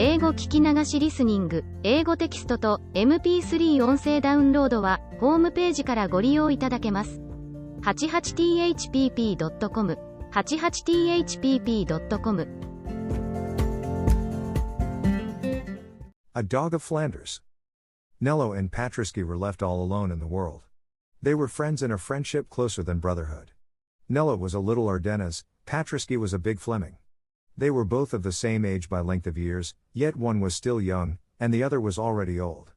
英語聞き流しリスニング、英語テキストと MP3 音声ダウンロードはホームページからご利用いただけます。88thpp.com 88thpp.com A Dog of Flanders. Nello and Patriski were left all alone in the world. They were friends in a friendship closer than brotherhood. Nello was a little Ardennes, Patriski was a big Fleming. They were both of the same age by length of years, yet one was still young, and the other was already old.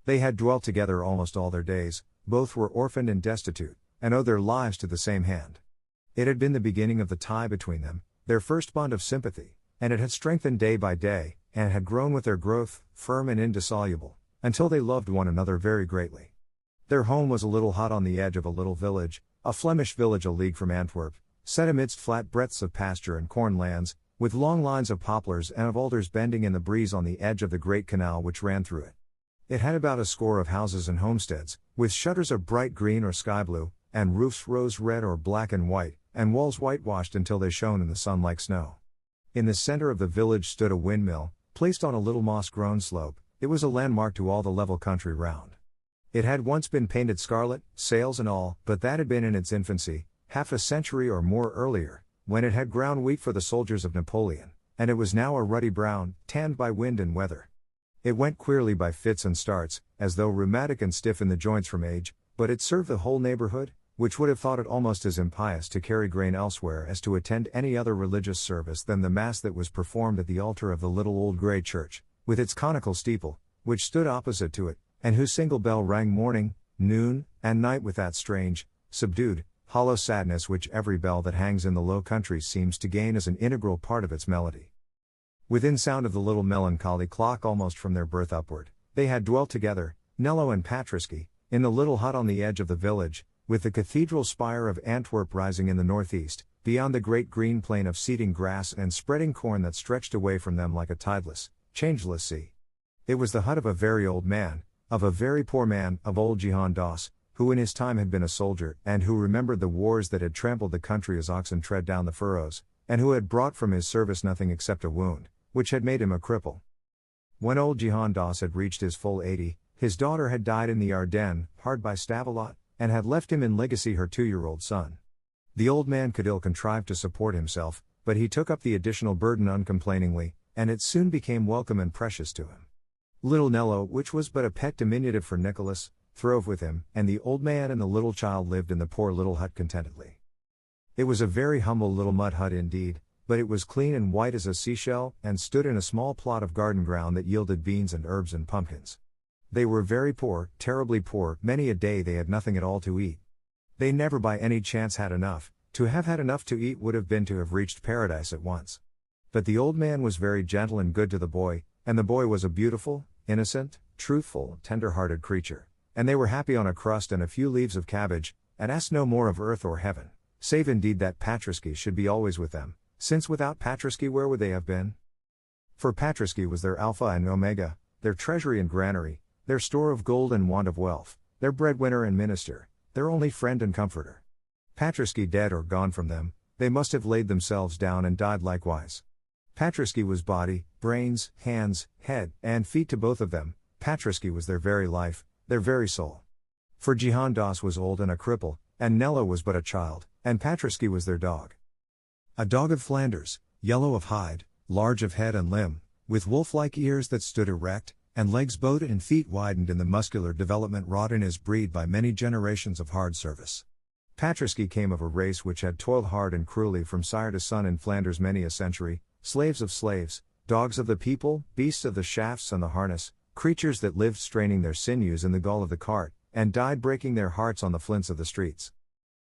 They had dwelt together almost all their days, both were orphaned and destitute, and owed their lives to the same hand. It had been the beginning of the tie between them, their first bond of sympathy, and it had strengthened day by day, and had grown with their growth, firm and indissoluble, until they loved one another very greatly. Their home was a little hut on the edge of a little village, a Flemish village a league from Antwerp, set amidst flat breadths of pasture and corn lands, with long lines of poplars and of alders bending in the breeze on the edge of the great canal which ran through it. It had about a score of houses and homesteads, with shutters of bright green or sky blue, and roofs rose red or black and white, and walls whitewashed until they shone in the sun like snow. In the center of the village stood a windmill, placed on a little moss-grown slope. It was a landmark to all the level country round. It had once been painted scarlet, sails and all, but that had been in its infancy, half a century or more earlier, when it had ground wheat for the soldiers of Napoleon, and it was now a ruddy brown, tanned by wind and weather. It went queerly by fits and starts, as though rheumatic and stiff in the joints from age, but it served the whole neighborhood, which would have thought it almost as impious to carry grain elsewhere as to attend any other religious service than the mass that was performed at the altar of the little old grey church, with its conical steeple, which stood opposite to it, and whose single bell rang morning, noon, and night with that strange, subdued, hollow sadness which every bell that hangs in the Low Countries seems to gain as an integral part of its melody. Within sound of the little melancholy clock almost from their birth upward, they had dwelt together, Nello and Patriski, in the little hut on the edge of the village, with the cathedral spire of Antwerp rising in the northeast, beyond the great green plain of seeding grass and spreading corn that stretched away from them like a tideless, changeless sea. It was the hut of a very old man, of a very poor man, of old Jehan Doss, who in his time had been a soldier, and who remembered the wars that had trampled the country as oxen tread down the furrows, and who had brought from his service nothing except a wound, which had made him a cripple. When old Jehan Doss had reached his full 80, his daughter had died in the Ardennes, hard by Stavelot, and had left him in legacy her 2-year-old son. The old man could ill contrive to support himself, but he took up the additional burden uncomplainingly, and it soon became welcome and precious to him. Little Nello, which was but a pet diminutive for Nicholas, throve with him, and the old man and the little child lived in the poor little hut contentedly. It was a very humble little mud hut indeed, but it was clean and white as a seashell, and stood in a small plot of garden ground that yielded beans and herbs and pumpkins. They were very poor, terribly poor, many a day they had nothing at all to eat. They never by any chance had enough. To have had enough to eat would have been to have reached paradise at once. But the old man was very gentle and good to the boy, and the boy was a beautiful, innocent, truthful, tender-hearted creature. And they were happy on a crust and a few leaves of cabbage, and asked no more of earth or heaven, save indeed that Patriski should be always with them, since without Patriski where would they have been? For Patriski was their Alpha and Omega, their treasury and granary, their store of gold and wand of wealth, their breadwinner and minister, their only friend and comforter. Patriski dead or gone from them, they must have laid themselves down and died likewise. Patriski was body, brains, hands, head, and feet to both of them. Patriski was their very life, their very soul. For Jehan Doss was old and a cripple, and Nello was but a child, and Patriski was their dog. A dog of Flanders, yellow of hide, large of head and limb, with wolf-like ears that stood erect, and legs bowed and feet widened in the muscular development wrought in his breed by many generations of hard service. Patriski came of a race which had toiled hard and cruelly from sire to son in Flanders many a century, slaves of slaves, dogs of the people, beasts of the shafts and the harness, creatures that lived straining their sinews in the gall of the cart, and died breaking their hearts on the flints of the streets.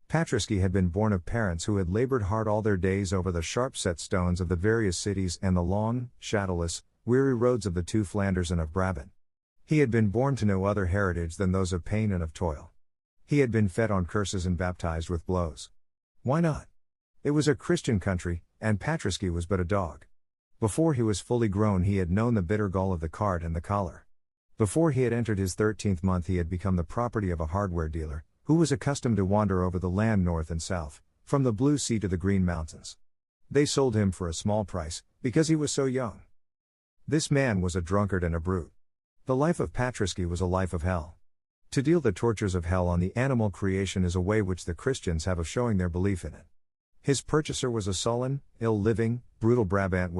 Patriski had been born of parents who had labored hard all their days over the sharp-set stones of the various cities and the long, shadowless, weary roads of the two Flanders and of Brabant. He had been born to no other heritage than those of pain and of toil. He had been fed on curses and baptized with blows. Why not? It was a Christian country, and Patriski was but a dog. Before he was fully grown he had known the bitter gall of the cart and the collar. Before he had entered his 13th month he had become the property of a hardware dealer, who was accustomed to wander over the land north and south, from the blue sea to the green mountains. They sold him for a small price, because he was so young. This man was a drunkard and a brute. The life of Patrisky was a life of hell. To deal the tortures of hell on the animal creation is a way which the Christians have of showing their belief in it. His purchaser was a sullen, ill-living, brutal Brabant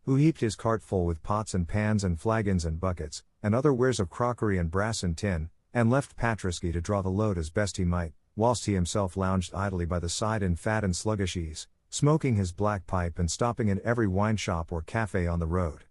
who heaped his cart full with pots and pans and flagons and buckets, and other wares of crockery and brass and tin, and left Patrisky to draw the load as best he might, whilst he himself lounged idly by the side in fat and sluggish ease, smoking his black pipe and stopping at every wine shop or cafe on the road.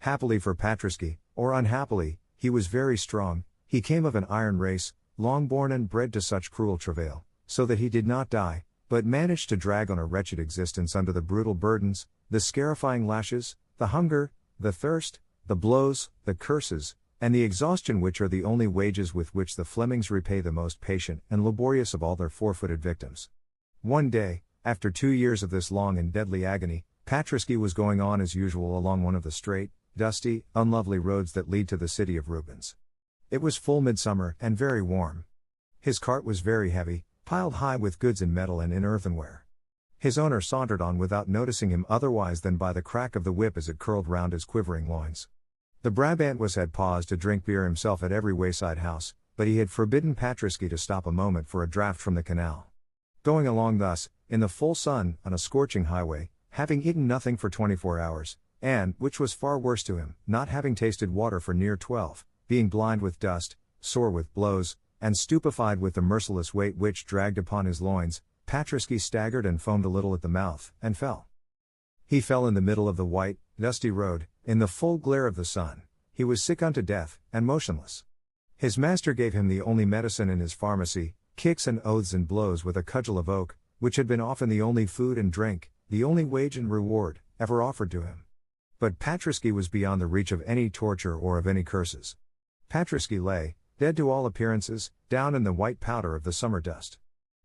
Happily for Patrisky, or unhappily, he was very strong. He came of an iron race, long born and bred to such cruel travail, so that he did not die, but managed to drag on a wretched existence under the brutal burdens, the scarifying lashes, the hunger, the thirst, the blows, the curses, and the exhaustion which are the only wages with which the Flemings repay the most patient and laborious of all their four-footed victims. One day, after 2 years of this long and deadly agony, Patrisky was going on as usual along one of the straight, dusty, unlovely roads that lead to the city of Rubens. It was full midsummer and very warm. His cart was very heavy, piled high with goods in metal and in earthenware. His owner sauntered on without noticing him otherwise than by the crack of the whip as it curled round his quivering loins. The Brabant had paused to drink beer himself at every wayside house, but he had forbidden Patrisky to stop a moment for a draught from the canal. Going along thus, in the full sun, on a scorching highway, having eaten nothing for 24 hours, and, which was far worse to him, not having tasted water for near 12, being blind with dust, sore with blows, and stupefied with the merciless weight which dragged upon his loins, Patrisky staggered and foamed a little at the mouth, and fell. He fell in the middle of the white, dusty road, in the full glare of the sun. He was sick unto death, and motionless. His master gave him the only medicine in his pharmacy, kicks and oaths and blows with a cudgel of oak, which had been often the only food and drink, the only wage and reward, ever offered to him. But Patrisky was beyond the reach of any torture or of any curses. Patrisky lay, dead to all appearances, down in the white powder of the summer dust.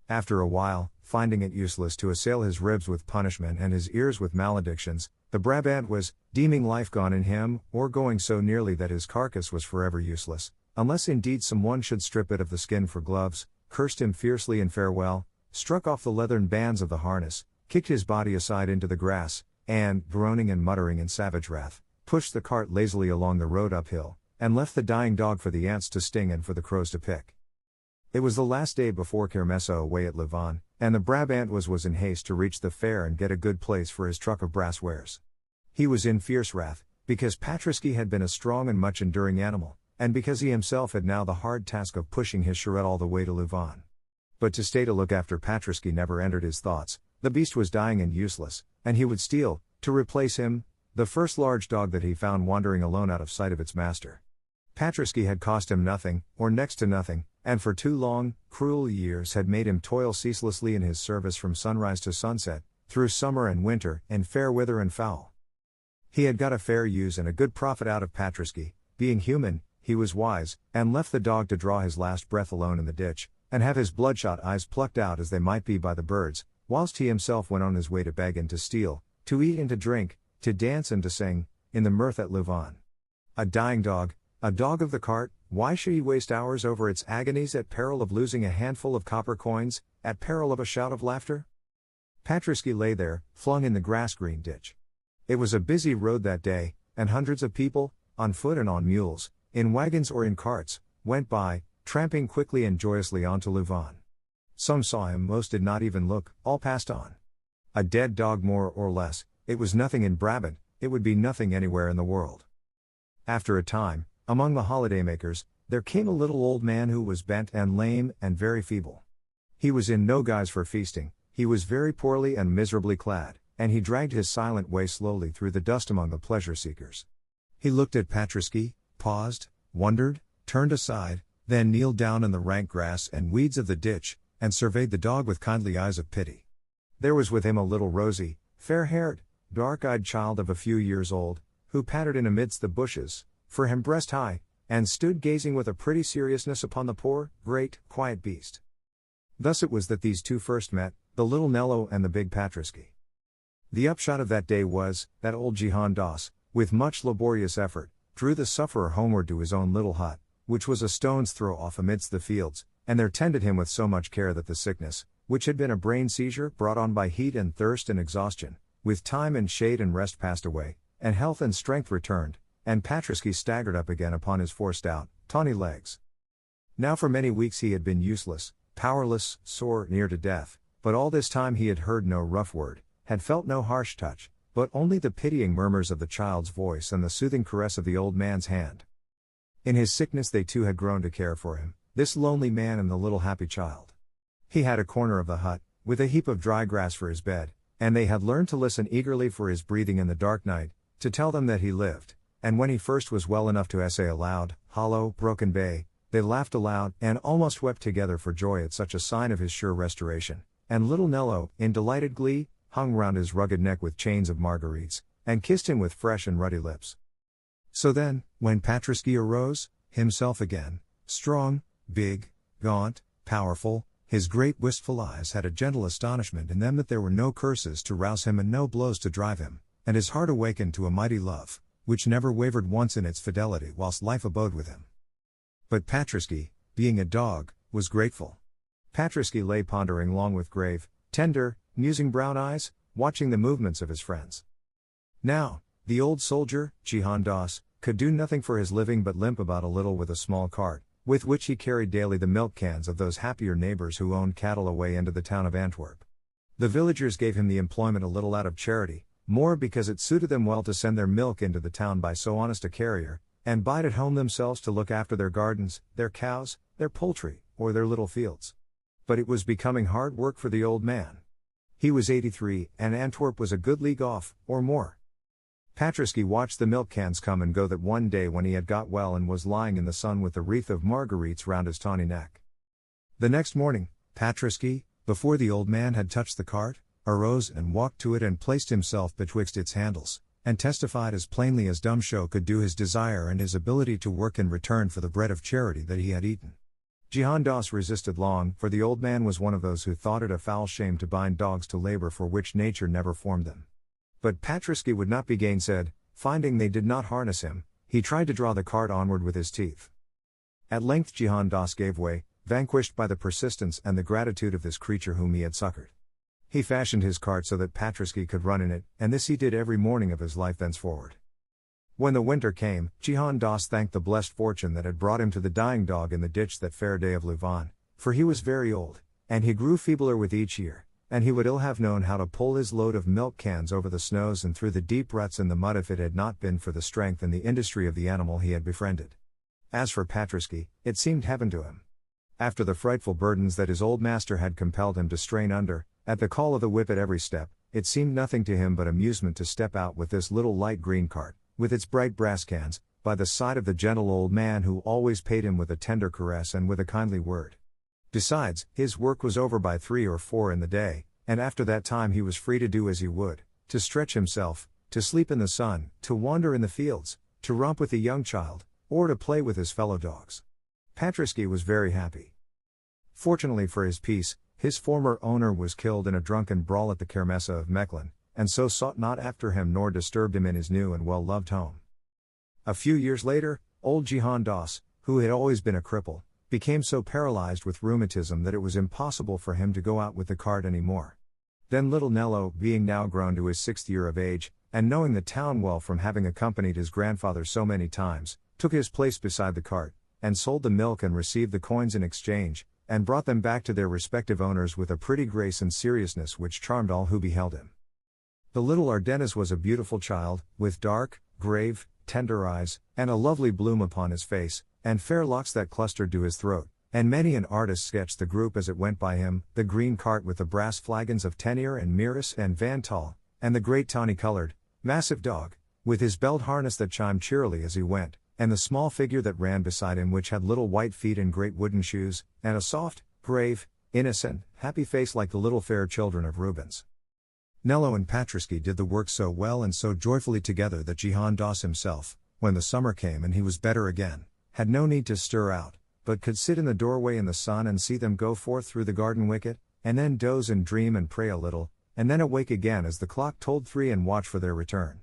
After a while, finding it useless to assail his ribs with punishment and his ears with maledictions, the Brabant deeming life gone in him, or going so nearly that his carcass was forever useless, unless indeed some one should strip it of the skin for gloves, cursed him fiercely in farewell, struck off the leathern bands of the harness, kicked his body aside into the grass, and, groaning and muttering in savage wrath, pushed the cart lazily along the road uphill, and left the dying dog for the ants to sting and for the crows to pick. It was the last day before Kermesse away at Louvain, and the Brabant was in haste to reach the fair and get a good place for his truck of brass wares. He was in fierce wrath, because Patrisky had been a strong and much enduring animal, and because he himself had now the hard task of pushing his charrette all the way to Louvain. But to stay to look after Patrisky never entered his thoughts. The beast was dying and useless, and he would steal, to replace him, the first large dog that he found wandering alone out of sight of its master. Patrisky had cost him nothing, or next to nothing, and for 2 long, cruel years had made him toil ceaselessly in his service from sunrise to sunset, through summer and winter, in fair weather and foul. He had got a fair use and a good profit out of Patrisky. Being human, he was wise, and left the dog to draw his last breath alone in the ditch, and have his bloodshot eyes plucked out as they might be by the birds, whilst he himself went on his way to beg and to steal, to eat and to drink, to dance and to sing, in the mirth at Louvain. A dying dog, a dog of the cart, why should he waste hours over its agonies at peril of losing a handful of copper coins, at peril of a shout of laughter? Patrisky lay there, flung in the grass-green ditch. It was a busy road that day, and hundreds of people, on foot and on mules, in wagons or in carts, went by, tramping quickly and joyously on to Louvain. Some saw him, most did not even look, all passed on. A dead dog more or less, it was nothing in Brabant, it would be nothing anywhere in the world. After a time, among the holidaymakers, there came a little old man who was bent and lame and very feeble. He was in no guise for feasting, he was very poorly and miserably clad, and he dragged his silent way slowly through the dust among the pleasure-seekers. He looked at Patrisky, paused, wondered, turned aside, then kneeled down in the rank grass and weeds of the ditch, and surveyed the dog with kindly eyes of pity. There was with him a little rosy, fair-haired, dark-eyed child of a few years old, who pattered in amidst the bushes, for him breast-high, and stood gazing with a pretty seriousness upon the poor, great, quiet beast. Thus it was that these two first met, the little Nello and the big Patrisky. The upshot of that day was, that old Jehan Doss, with much laborious effort, drew the sufferer homeward to his own little hut, which was a stone's throw off amidst the fields, and there tended him with so much care that the sickness, which had been a brain seizure brought on by heat and thirst and exhaustion, with time and shade and rest passed away, and health and strength returned, and Patriski staggered up again upon his four stout, tawny legs. Now for many weeks he had been useless, powerless, sore, near to death, but all this time he had heard no rough word, had felt no harsh touch, but only the pitying murmurs of the child's voice and the soothing caress of the old man's hand. In his sickness they too had grown to care for him, this lonely man and the little happy child. He had a corner of the hut, with a heap of dry grass for his bed, and they had learned to listen eagerly for his breathing in the dark night, to tell them that he lived, and when he first was well enough to essay aloud, hollow, broken bay, they laughed aloud, and almost wept together for joy at such a sign of his sure restoration, and little Nello, in delighted glee, hung round his rugged neck with chains of marguerites, and kissed him with fresh and ruddy lips. So then, when Patriski arose, himself again, strong, big, gaunt, powerful, his great wistful eyes had a gentle astonishment in them that there were no curses to rouse him and no blows to drive him, and his heart awakened to a mighty love, which never wavered once in its fidelity whilst life abode with him. But Patriski, being a dog, was grateful. Patriski lay pondering long with grave, tender, musing brown eyes, watching the movements of his friends. Now, the old soldier, Jihan Das, could do nothing for his living but limp about a little with a small cart, with which he carried daily the milk cans of those happier neighbors who owned cattle away into the town of Antwerp. The villagers gave him the employment a little out of charity, more because it suited them well to send their milk into the town by so honest a carrier, and bide at home themselves to look after their gardens, their cows, their poultry, or their little fields. But it was becoming hard work for the old man. He was 83, and Antwerp was a good league off, or more. Patriski watched the milk cans come and go that one day when he had got well and was lying in the sun with the wreath of marguerites round his tawny neck. The next morning, Patriski, before the old man had touched the cart, arose and walked to it and placed himself betwixt its handles, and testified as plainly as dumb show could do his desire and his ability to work in return for the bread of charity that he had eaten. Jihan Das resisted long, for the old man was one of those who thought it a foul shame to bind dogs to labor for which nature never formed them. But Patriski would not be gainsaid. Finding they did not harness him, he tried to draw the cart onward with his teeth. At length Jihan Das gave way, vanquished by the persistence and the gratitude of this creature whom he had succored. He fashioned his cart so that Patriski could run in it, and this he did every morning of his life thenceforward. When the winter came, Jihan Das thanked the blessed fortune that had brought him to the dying dog in the ditch that fair day of Louvain, for he was very old, and he grew feebler with each year, and he would ill have known how to pull his load of milk cans over the snows and through the deep ruts in the mud if it had not been for the strength and the industry of the animal he had befriended. As for Patriski, it seemed heaven to him. After the frightful burdens that his old master had compelled him to strain under, at the call of the whip at every step, it seemed nothing to him but amusement to step out with this little light green cart, with its bright brass cans, by the side of the gentle old man who always paid him with a tender caress and with a kindly word. Besides, his work was over by 3 or 4 in the day, and after that time he was free to do as he would, to stretch himself, to sleep in the sun, to wander in the fields, to romp with the young child, or to play with his fellow dogs. Patriski was very happy. Fortunately for his peace, his former owner was killed in a drunken brawl at the Kermesse of Mechlin, and so sought not after him nor disturbed him in his new and well-loved home. A few years later, old Jihan Das, who had always been a cripple, became so paralyzed with rheumatism that it was impossible for him to go out with the cart any more. Then little Nello, being now grown to his 6th year of age, and knowing the town well from having accompanied his grandfather so many times, took his place beside the cart, and sold the milk and received the coins in exchange, and brought them back to their respective owners with a pretty grace and seriousness which charmed all who beheld him. The little Ardennes was a beautiful child, with dark, grave, tender eyes, and a lovely bloom upon his face, and fair locks that clustered to his throat, and many an artist sketched the group as it went by him, the green cart with the brass flagons of Tenier and Miris and Van Tal, and the great tawny-colored, massive dog, with his belt harness that chimed cheerily as he went, and the small figure that ran beside him which had little white feet and great wooden shoes, and a soft, grave, innocent, happy face like the little fair children of Rubens. Nello and Patriski did the work so well and so joyfully together that Jihan Das himself, when the summer came and he was better again, had no need to stir out, but could sit in the doorway in the sun and see them go forth through the garden wicket, and then doze and dream and pray a little, and then awake again as the clock tolled 3 and watch for their return.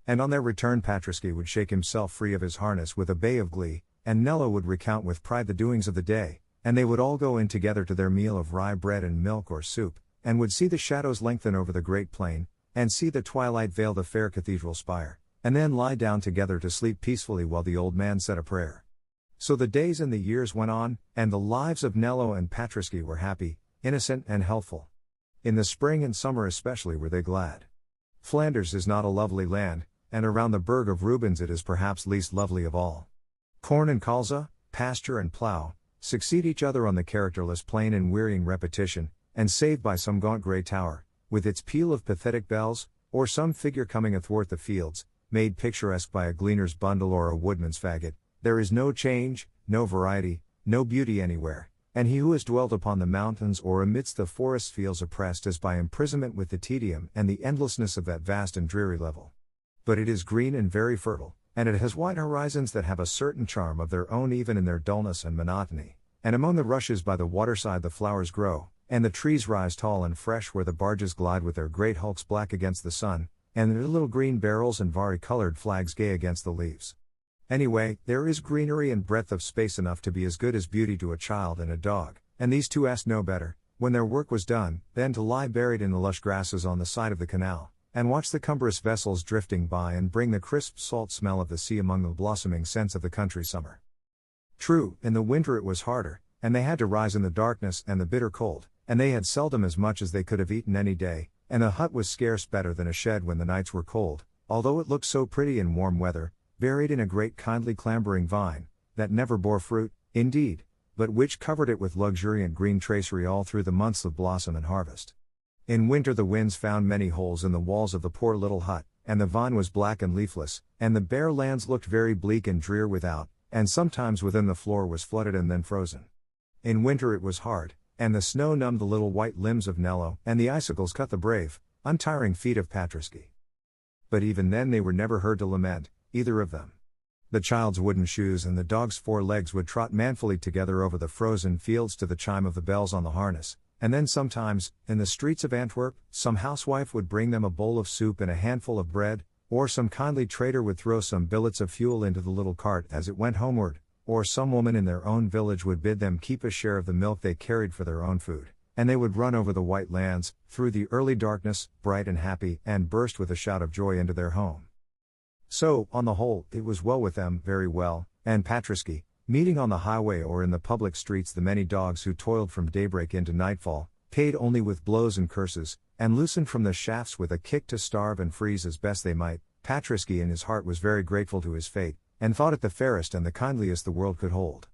And on their return Patriski would shake himself free of his harness with a bay of glee, and Nello would recount with pride the doings of the day, and they would all go in together to their meal of rye bread and milk or soup, and would see the shadows lengthen over the great plain, and see the twilight veil the fair cathedral spire, and then lie down together to sleep peacefully while the old man said a prayer. So the days and the years went on, and the lives of Nello and Patriski were happy, innocent and healthful. In the spring and summer especially were they glad. Flanders is not a lovely land, and around the burg of Rubens it is perhaps least lovely of all. Corn and colza, pasture and plough, succeed each other on the characterless plain in wearying repetition, and save by some gaunt grey tower, with its peal of pathetic bells, or some figure coming athwart the fields, made picturesque by a gleaner's bundle or a woodman's faggot, there is no change, no variety, no beauty anywhere, and he who has dwelt upon the mountains or amidst the forests feels oppressed as by imprisonment with the tedium and the endlessness of that vast and dreary level. But it is green and very fertile, and it has wide horizons that have a certain charm of their own even in their dullness and monotony, and among the rushes by the waterside the flowers grow, and the trees rise tall and fresh where the barges glide with their great hulks black against the sun, and their little green barrels and vari-colored flags gay against the leaves. Anyway, there is greenery and breadth of space enough to be as good as beauty to a child and a dog, and these two asked no better, when their work was done, than to lie buried in the lush grasses on the side of the canal, and watch the cumbrous vessels drifting by and bring the crisp salt smell of the sea among the blossoming scents of the country summer. True, in the winter it was harder, and they had to rise in the darkness and the bitter cold, and they had seldom as much as they could have eaten any day, and a hut was scarce better than a shed when the nights were cold, although it looked so pretty in warm weather, buried in a great kindly clambering vine, that never bore fruit, indeed, but which covered it with luxuriant green tracery all through the months of blossom and harvest. In winter the winds found many holes in the walls of the poor little hut, and the vine was black and leafless, and the bare lands looked very bleak and drear without, and sometimes within the floor was flooded and then frozen. In winter it was hard, and the snow numbed the little white limbs of Nello, and the icicles cut the brave, untiring feet of Patriski. But even then they were never heard to lament, either of them. The child's wooden shoes and the dog's 4 legs would trot manfully together over the frozen fields to the chime of the bells on the harness, and then sometimes, in the streets of Antwerp, some housewife would bring them a bowl of soup and a handful of bread, or some kindly trader would throw some billets of fuel into the little cart as it went homeward, or some woman in their own village would bid them keep a share of the milk they carried for their own food, and they would run over the white lands, through the early darkness, bright and happy, and burst with a shout of joy into their home. So, on the whole, it was well with them, very well, and Patriski, meeting on the highway or in the public streets the many dogs who toiled from daybreak into nightfall, paid only with blows and curses, and loosened from the shafts with a kick to starve and freeze as best they might, Patriski in his heart was very grateful to his fate, and thought it the fairest and the kindliest the world could hold.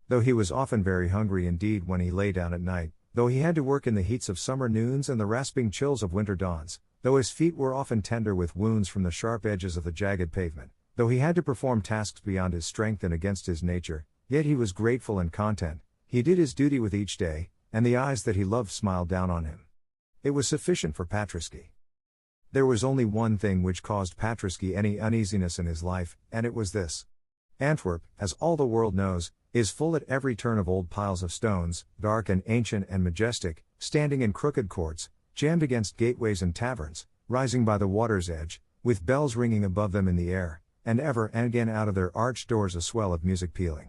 Though he was often very hungry indeed when he lay down at night, though he had to work in the heats of summer noons and the rasping chills of winter dawns, though his feet were often tender with wounds from the sharp edges of the jagged pavement, though he had to perform tasks beyond his strength and against his nature, yet he was grateful and content, he did his duty with each day, and the eyes that he loved smiled down on him. It was sufficient for Patriski. There was only one thing which caused Patriski any uneasiness in his life, and it was this. Antwerp, as all the world knows, is full at every turn of old piles of stones, dark and ancient and majestic, standing in crooked courts, jammed against gateways and taverns, rising by the water's edge, with bells ringing above them in the air, and ever and again out of their arched doors a swell of music pealing.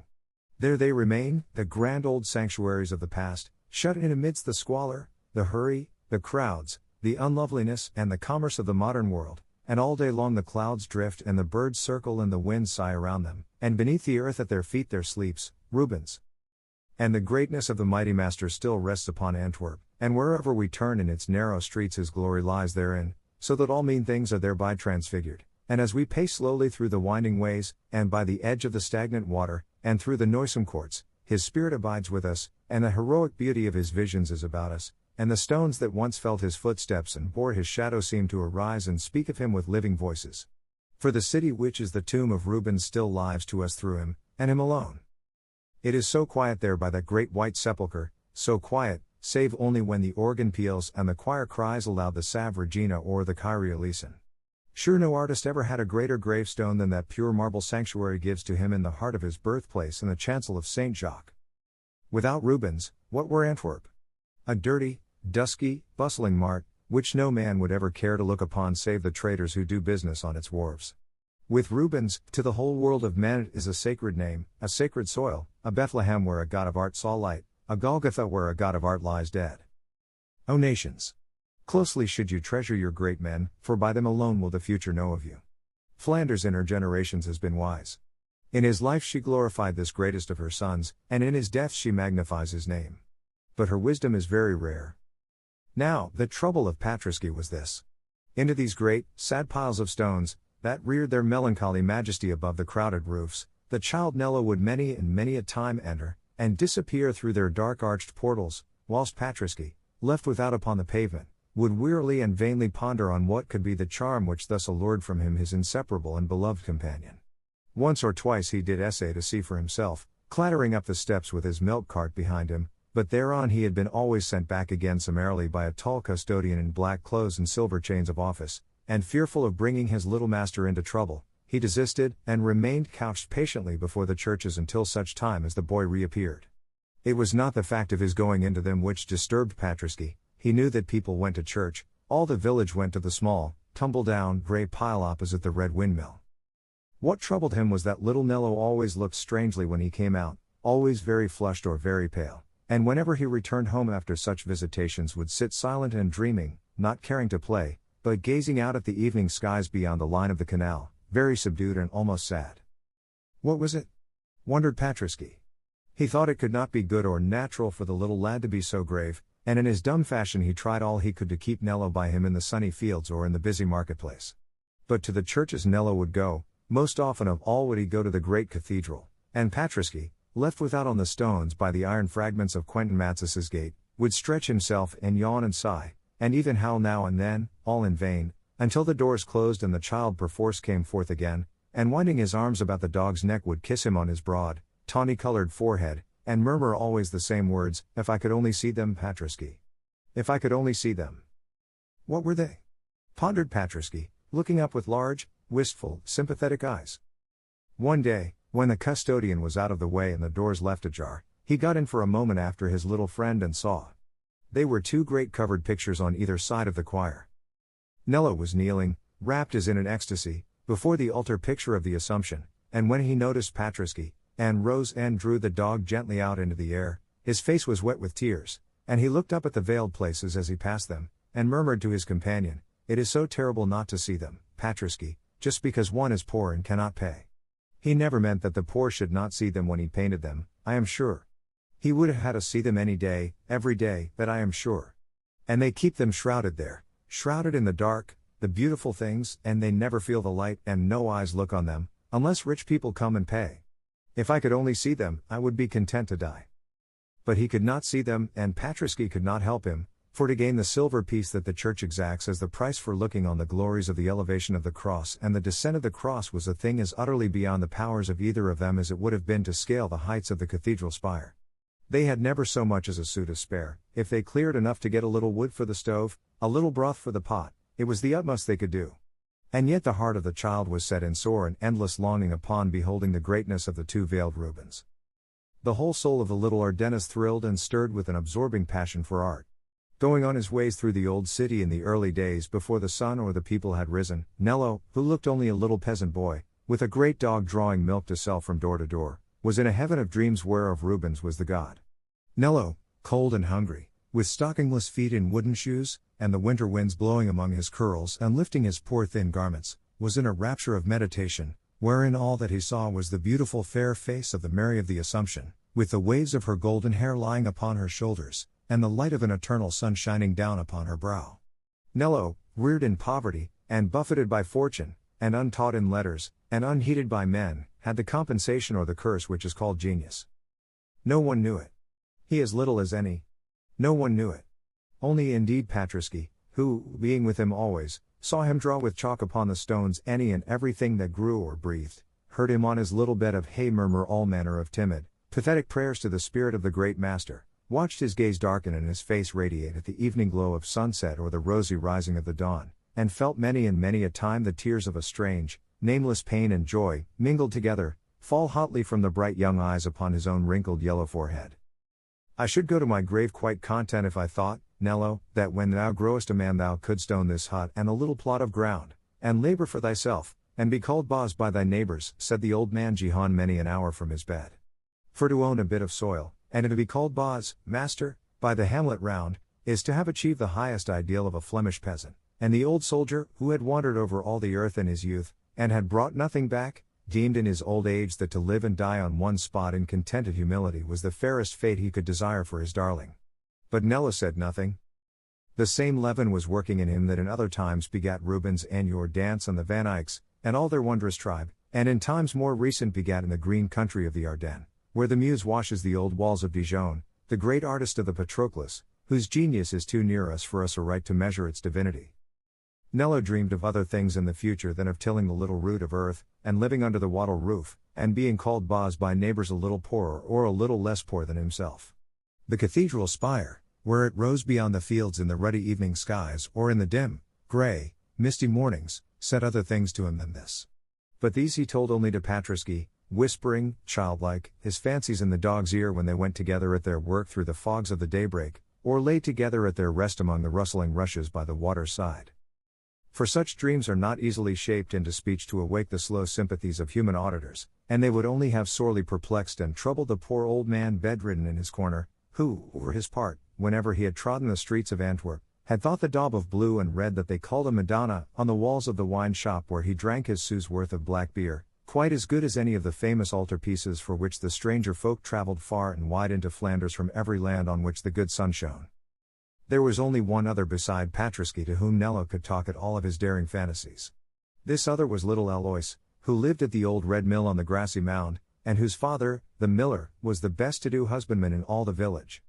There they remain, the grand old sanctuaries of the past, shut in amidst the squalor, the hurry, the crowds, the unloveliness and the commerce of the modern world, and all day long the clouds drift and the birds circle and the winds sigh around them, and beneath the earth at their feet there sleeps, Rubens. And the greatness of the mighty master still rests upon Antwerp, and wherever we turn in its narrow streets his glory lies therein, so that all mean things are thereby transfigured, and as we pace slowly through the winding ways, and by the edge of the stagnant water, and through the noisome courts, his spirit abides with us, and the heroic beauty of his visions is about us, and the stones that once felt his footsteps and bore his shadow seem to arise and speak of him with living voices. For the city which is the tomb of Rubens still lives to us through him, and him alone. It is so quiet there by that great white sepulchre, so quiet, save only when the organ peals and the choir cries aloud the Salve Regina or the Kyrie eleison. Sure no artist ever had a greater gravestone than that pure marble sanctuary gives to him in the heart of his birthplace in the chancel of St. Jacques. Without Rubens, what were Antwerp? A dirty, dusky, bustling mart, which no man would ever care to look upon save the traders who do business on its wharves. With Rubens, to the whole world of men it is a sacred name, a sacred soil, a Bethlehem where a god of art saw light, a Golgotha where a god of art lies dead. O nations! Closely should you treasure your great men, for by them alone will the future know of you. Flanders in her generations has been wise. In his life she glorified this greatest of her sons, and in his death she magnifies his name. But her wisdom is very rare. Now, the trouble of Patrisky was this. Into these great, sad piles of stones, that reared their melancholy majesty above the crowded roofs, the child Nello would many and many a time enter, and disappear through their dark arched portals, whilst Patrisky, left without upon the pavement, would wearily and vainly ponder on what could be the charm which thus allured from him his inseparable and beloved companion. Once or twice he did essay to see for himself, clattering up the steps with his milk cart behind him, but thereon he had been always sent back again summarily by a tall custodian in black clothes and silver chains of office, and fearful of bringing his little master into trouble, he desisted, and remained couched patiently before the churches until such time as the boy reappeared. It was not the fact of his going into them which disturbed Patrisky. He knew that people went to church, all the village went to the small, tumble-down, grey pile opposite the red windmill. What troubled him was that little Nello always looked strangely when he came out, always very flushed or very pale, and whenever he returned home after such visitations would sit silent and dreaming, not caring to play, but gazing out at the evening skies beyond the line of the canal, very subdued and almost sad. What was it? Wondered Patrisky. He thought it could not be good or natural for the little lad to be so grave, and in his dumb fashion he tried all he could to keep Nello by him in the sunny fields or in the busy marketplace. But to the churches Nello would go, most often of all would he go to the great cathedral, and Patrisky, left without on the stones by the iron fragments of Quentin Matsis's gate, would stretch himself and yawn and sigh, and even howl now and then, all in vain, until the doors closed and the child perforce came forth again, and winding his arms about the dog's neck would kiss him on his broad, tawny-colored forehead, and murmur always the same words, "If I could only see them, Patrisky. If I could only see them." What were they? Pondered Patrisky, looking up with large, wistful, sympathetic eyes. One day, when the custodian was out of the way and the doors left ajar, he got in for a moment after his little friend and saw. They were two great covered pictures on either side of the choir. Nello was kneeling, wrapped as in an ecstasy, before the altar picture of the Assumption, and when he noticed Patrisky, and rose and drew the dog gently out into the air, his face was wet with tears, and he looked up at the veiled places as he passed them, and murmured to his companion, "It is so terrible not to see them, Patrisky, just because one is poor and cannot pay." He never meant that the poor should not see them when he painted them, I am sure. He would have had us see them any day, every day, that I am sure. And they keep them shrouded there, shrouded in the dark, the beautiful things, and they never feel the light, and no eyes look on them, unless rich people come and pay. If I could only see them, I would be content to die. But he could not see them, and Patrisky could not help him, for to gain the silver piece that the church exacts as the price for looking on the glories of the elevation of the cross and the descent of the cross was a thing as utterly beyond the powers of either of them as it would have been to scale the heights of the cathedral spire. They had never so much as a sou to spare. If they cleared enough to get a little wood for the stove, a little broth for the pot, it was the utmost they could do. And yet the heart of the child was set in sore and endless longing upon beholding the greatness of the two veiled Rubens. The whole soul of the little Ardennes thrilled and stirred with an absorbing passion for art. Going on his ways through the old city in the early days before the sun or the people had risen, Nello, who looked only a little peasant boy, with a great dog drawing milk to sell from door to door, was in a heaven of dreams whereof Rubens was the god. Nello, cold and hungry, with stockingless feet in wooden shoes, and the winter winds blowing among his curls and lifting his poor thin garments, was in a rapture of meditation, wherein all that he saw was the beautiful fair face of the Mary of the Assumption, with the waves of her golden hair lying upon her shoulders, and the light of an eternal sun shining down upon her brow. Nello, reared in poverty, and buffeted by fortune, and untaught in letters, and unheeded by men, had the compensation or the curse which is called genius. No one knew it. He as little as any. No one knew it. Only indeed Patrisky, who, being with him always, saw him draw with chalk upon the stones any and everything that grew or breathed, heard him on his little bed of hay murmur all manner of timid, pathetic prayers to the spirit of the great master, watched his gaze darken and his face radiate at the evening glow of sunset or the rosy rising of the dawn, and felt many and many a time the tears of a strange, nameless pain and joy, mingled together, fall hotly from the bright young eyes upon his own wrinkled yellow forehead. "I should go to my grave quite content if I thought, Nello, that when thou growest a man thou couldst own this hut and a little plot of ground, and labor for thyself, and be called boss by thy neighbors," said the old man Jehan many an hour from his bed. "For to own a bit of soil, and to be called boss, master, by the hamlet round, is to have achieved the highest ideal of a Flemish peasant, and the old soldier, who had wandered over all the earth in his youth, and had brought nothing back, deemed in his old age that to live and die on one spot in contented humility was the fairest fate he could desire for his darling. But Nello said nothing. The same leaven was working in him that in other times begat Rubens and your dance and the Van Eycks, and all their wondrous tribe, and in times more recent begat in the green country of the Ardennes, where the muse washes the old walls of Dijon, the great artist of the Patroclus, whose genius is too near us for us aright to measure its divinity. Nello dreamed of other things in the future than of tilling the little root of earth, and living under the wattle roof, and being called Boz by neighbors a little poorer or a little less poor than himself. The cathedral spire, where it rose beyond the fields in the ruddy evening skies or in the dim, grey, misty mornings, said other things to him than this. But these he told only to Patrasche, whispering, childlike, his fancies in the dog's ear when they went together at their work through the fogs of the daybreak, or lay together at their rest among the rustling rushes by the water's side. For such dreams are not easily shaped into speech to awake the slow sympathies of human auditors, and they would only have sorely perplexed and troubled the poor old man bedridden in his corner, who, for his part, whenever he had trodden the streets of Antwerp, had thought the daub of blue and red that they called a Madonna, on the walls of the wine shop where he drank his sou's worth of black beer, quite as good as any of the famous altarpieces for which the stranger folk travelled far and wide into Flanders from every land on which the good sun shone. There was only one other beside Patrasche to whom Nello could talk at all of his daring fantasies. This other was little Alois, who lived at the old red mill on the grassy mound, and whose father, the miller, was the best to-do husbandman in all the village.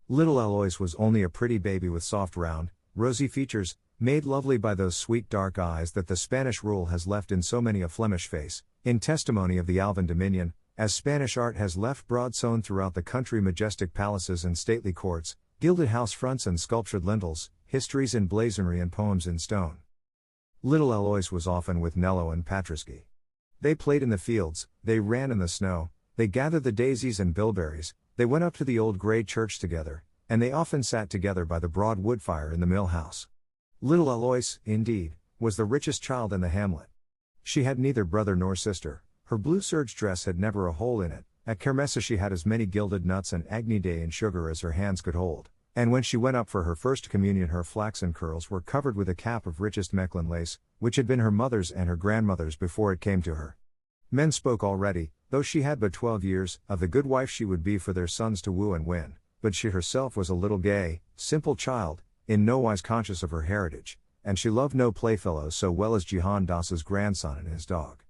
Little Alois was only a pretty baby with soft round, rosy features, made lovely by those sweet dark eyes that the Spanish rule has left in so many a Flemish face, in testimony of the Alvan dominion, as Spanish art has left broad-sown throughout the country majestic palaces and stately courts, gilded house fronts and sculptured lintels, histories in blazonry and poems in stone. Little Alois was often with Nello and Patrasche. They played in the fields, they ran in the snow, they gathered the daisies and bilberries, they went up to the old grey church together, and they often sat together by the broad wood fire in the mill house. Little Alois, indeed, was the richest child in the hamlet. She had neither brother nor sister, her blue serge dress had never a hole in it, at Kermesse she had as many gilded nuts and agnidae in sugar as her hands could hold, and when she went up for her first communion her flaxen curls were covered with a cap of richest Mechlin lace, which had been her mother's and her grandmother's before it came to her. Men spoke already, though she had but 12 years, of the good wife she would be for their sons to woo and win, but she herself was a little gay, simple child, in no wise conscious of her heritage, and she loved no playfellows so well as Jehan Das's grandson and his dog.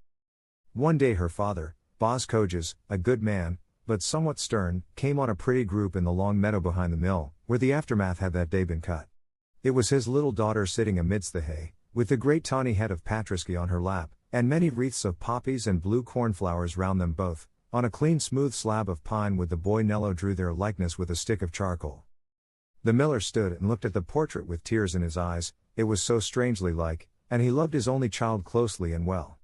One day her father, Boz Coges, a good man, but somewhat stern, came on a pretty group in the long meadow behind the mill, where the aftermath had that day been cut. It was his little daughter sitting amidst the hay, with the great tawny head of Patrasche on her lap, and many wreaths of poppies and blue cornflowers round them both, on a clean smooth slab of pine with the boy Nello drew their likeness with a stick of charcoal. The miller stood and looked at the portrait with tears in his eyes, it was so strangely like, and he loved his only child closely and well.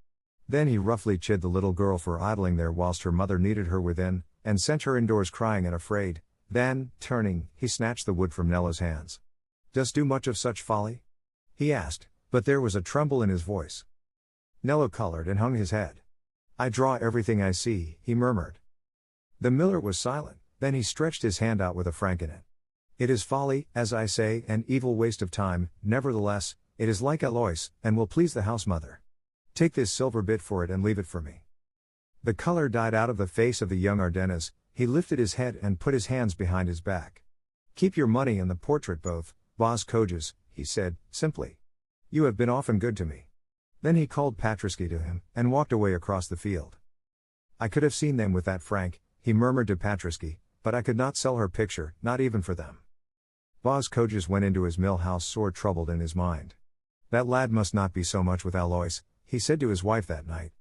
Then he roughly chid the little girl for idling there whilst her mother needed her within, and sent her indoors crying and afraid. Then, turning, he snatched the wood from Nello's hands. "Dost do much of such folly?" he asked, but there was a tremble in his voice. Nello colored and hung his head. "I draw everything I see," he murmured. The miller was silent, then he stretched his hand out with a franc in it. "It is folly, as I say, and evil waste of time, nevertheless, it is like Alois, and will please the house mother. Take this silver bit for it and leave it for me." The color died out of the face of the young Ardennes, he lifted his head and put his hands behind his back. "Keep your money and the portrait both, Boz Coges," he said, simply. "You have been often good to me." Then he called Patrasche to him, and walked away across the field. "I could have seen them with that franc," he murmured to Patrasche, "but I could not sell her picture, not even for them." Boz Coges went into his mill house sore troubled in his mind. "That lad must not be so much with Alois," he said to his wife that night.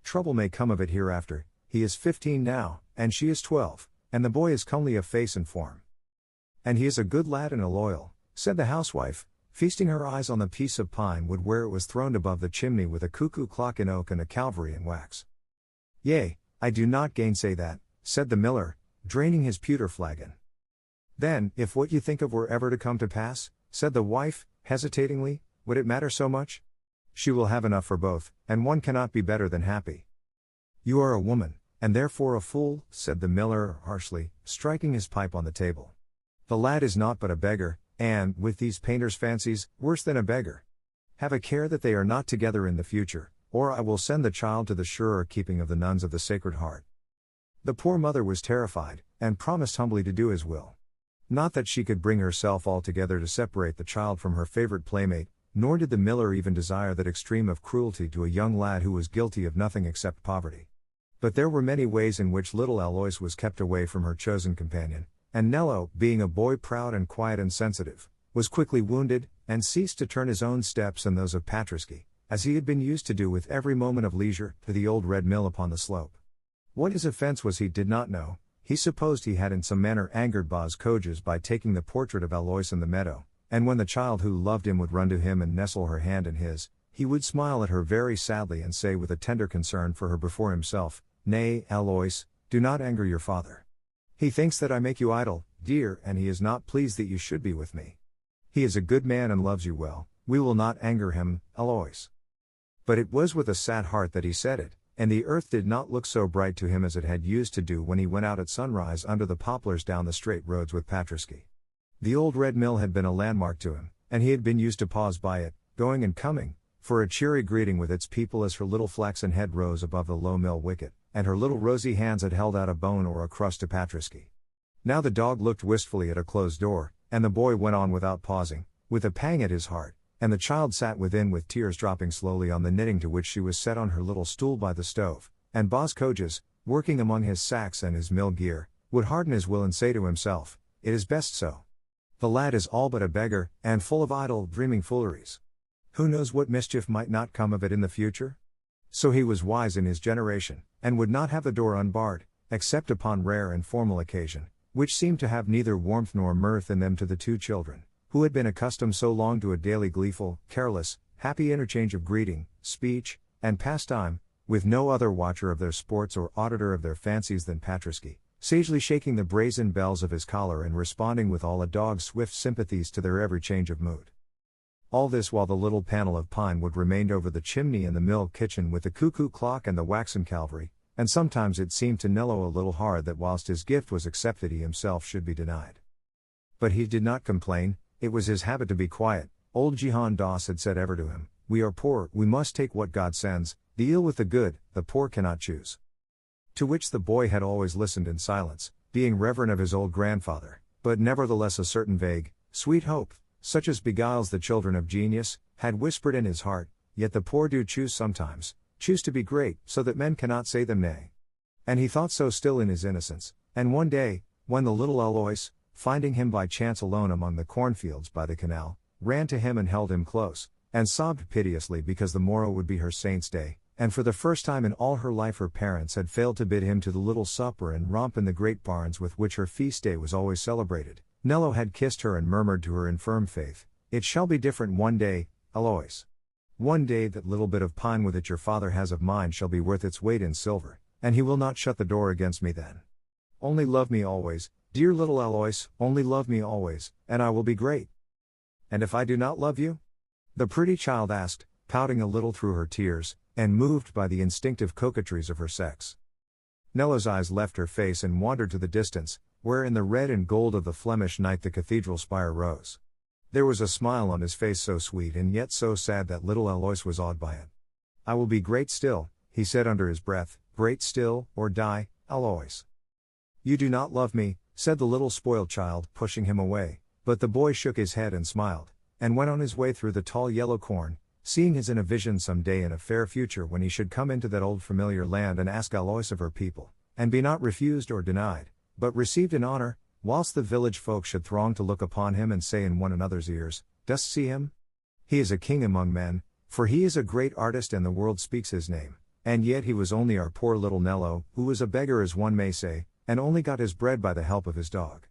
"Trouble may come of it hereafter, he is 15 now, and she is 12, and the boy is comely of face and form." "And he is a good lad and a loyal," said the housewife, feasting her eyes on the piece of pine wood where it was throned above the chimney with a cuckoo clock in oak and a Calvary in wax. "Yea, I do not gainsay that," said the miller, draining his pewter flagon. "Then, if what you think of were ever to come to pass," said the wife, hesitatingly, "would it matter so much? She will have enough for both, and one cannot be better than happy." "You are a woman, and therefore a fool," said the miller, harshly, striking his pipe on the table. "The lad is naught but a beggar, and, with these painters' fancies, worse than a beggar. Have a care that they are not together in the future, or I will send the child to the surer keeping of the nuns of the Sacred Heart. The poor mother was terrified, and promised humbly to do his will. Not that she could bring herself altogether to separate the child from her favorite playmate, nor did the miller even desire that extreme of cruelty to a young lad who was guilty of nothing except poverty. But there were many ways in which little Alois was kept away from her chosen companion, and Nello, being a boy proud and quiet and sensitive, was quickly wounded, and ceased to turn his own steps and those of Patriski, as he had been used to do with every moment of leisure, to the old red mill upon the slope. What his offence was he did not know. He supposed he had in some manner angered Baz Kojas by taking the portrait of Alois in the meadow, and when the child who loved him would run to him and nestle her hand in his, he would smile at her very sadly and say with a tender concern for her before himself, "Nay, Alois, do not anger your father. He thinks that I make you idle, dear, and he is not pleased that you should be with me. He is a good man and loves you well, we will not anger him, Alois." But it was with a sad heart that he said it, and the earth did not look so bright to him as it had used to do when he went out at sunrise under the poplars down the straight roads with Patriski. The old red mill had been a landmark to him, and he had been used to pause by it, going and coming, for a cheery greeting with its people as her little flaxen head rose above the low mill wicket, and her little rosy hands had held out a bone or a crust to Patriski. Now the dog looked wistfully at a closed door, and the boy went on without pausing, with a pang at his heart, and the child sat within with tears dropping slowly on the knitting to which she was set on her little stool by the stove, and Baz Kojas, working among his sacks and his mill gear, would harden his will and say to himself, "It is best so. The lad is all but a beggar, and full of idle, dreaming fooleries. Who knows what mischief might not come of it in the future?" So he was wise in his generation, and would not have the door unbarred, except upon rare and formal occasion, which seemed to have neither warmth nor mirth in them to the two children, who had been accustomed so long to a daily gleeful, careless, happy interchange of greeting, speech, and pastime, with no other watcher of their sports or auditor of their fancies than Patriski, sagely shaking the brazen bells of his collar and responding with all a dog's swift sympathies to their every change of mood. All this while the little panel of pine wood remained over the chimney in the mill kitchen with the cuckoo clock and the waxen calvary, and sometimes it seemed to Nello a little hard that whilst his gift was accepted he himself should be denied. But he did not complain. It was his habit to be quiet. Old Jehan Das had said ever to him, "We are poor, we must take what God sends, the ill with the good, the poor cannot choose." To which the boy had always listened in silence, being reverent of his old grandfather, but nevertheless a certain vague, sweet hope, such as beguiles the children of genius, had whispered in his heart, "Yet the poor do choose sometimes, choose to be great, so that men cannot say them nay." And he thought so still in his innocence, and one day, when the little Alois, finding him by chance alone among the cornfields by the canal, ran to him and held him close, and sobbed piteously because the morrow would be her saint's day, and for the first time in all her life her parents had failed to bid him to the little supper and romp in the great barns with which her feast day was always celebrated, Nello had kissed her and murmured to her in firm faith, "It shall be different one day, Alois. One day that little bit of pine wood that your father has of mine shall be worth its weight in silver, and he will not shut the door against me then. Only love me always, dear little Alois, only love me always, and I will be great." "And if I do not love you?" the pretty child asked, pouting a little through her tears, and moved by the instinctive coquetries of her sex. Nello's eyes left her face and wandered to the distance, where in the red and gold of the Flemish night the cathedral spire rose. There was a smile on his face so sweet and yet so sad that little Alois was awed by it. "I will be great still," he said under his breath, "great still, or die, Alois." "You do not love me," said the little spoiled child, pushing him away, but the boy shook his head and smiled, and went on his way through the tall yellow corn, seeing his in a vision some day in a fair future when he should come into that old familiar land and ask Alois of her people, and be not refused or denied, but received in honor, whilst the village folk should throng to look upon him and say in one another's ears, "Dost see him? He is a king among men, for he is a great artist and the world speaks his name, and yet he was only our poor little Nello, who was a beggar as one may say, and only got his bread by the help of his dog."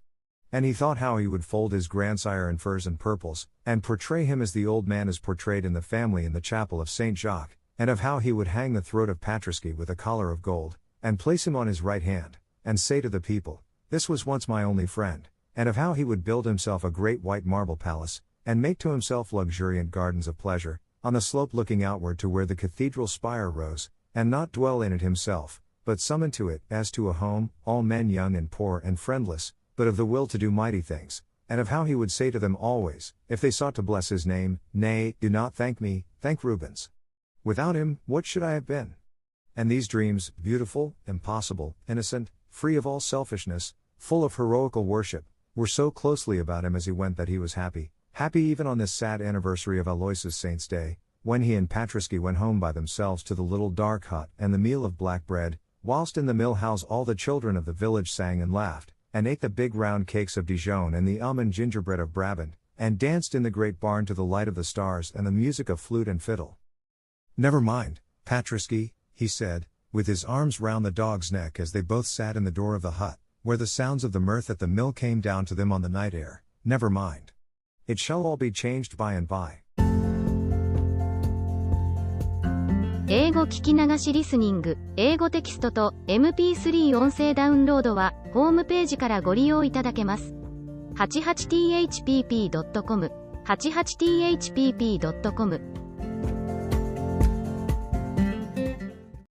And he thought how he would fold his grandsire in furs and purples, and portray him as the old man is portrayed in the family in the chapel of Saint Jacques, and of how he would hang the throat of Patriski with a collar of gold, and place him on his right hand, and say to the people, "This was once my only friend," and of how he would build himself a great white marble palace, and make to himself luxuriant gardens of pleasure, on the slope looking outward to where the cathedral spire rose, and not dwell in it himself, but summon to it, as to a home, all men young and poor and friendless, but of the will to do mighty things, and of how he would say to them always, if they sought to bless his name, "Nay, do not thank me, thank Rubens. Without him, what should I have been?" And these dreams, beautiful, impossible, innocent, free of all selfishness, full of heroical worship, were so closely about him as he went that he was happy, happy even on this sad anniversary of Aloysius' Saint's Day, when he and Patriski went home by themselves to the little dark hut and the meal of black bread, whilst in the mill house all the children of the village sang and laughed, and ate the big round cakes of Dijon and the almond gingerbread of Brabant, and danced in the great barn to the light of the stars and the music of flute and fiddle. "Never mind, Patriski," he said, with his arms round the dog's neck as they both sat in the door of the hut, where the sounds of the mirth at the mill came down to them on the night air. "Never mind. It shall all be changed by and by." 英語聞き流しリスニング、英語テキストと MP3 音声ダウンロードはホームページからご利用いただけます。88thpp.com、88thpp.com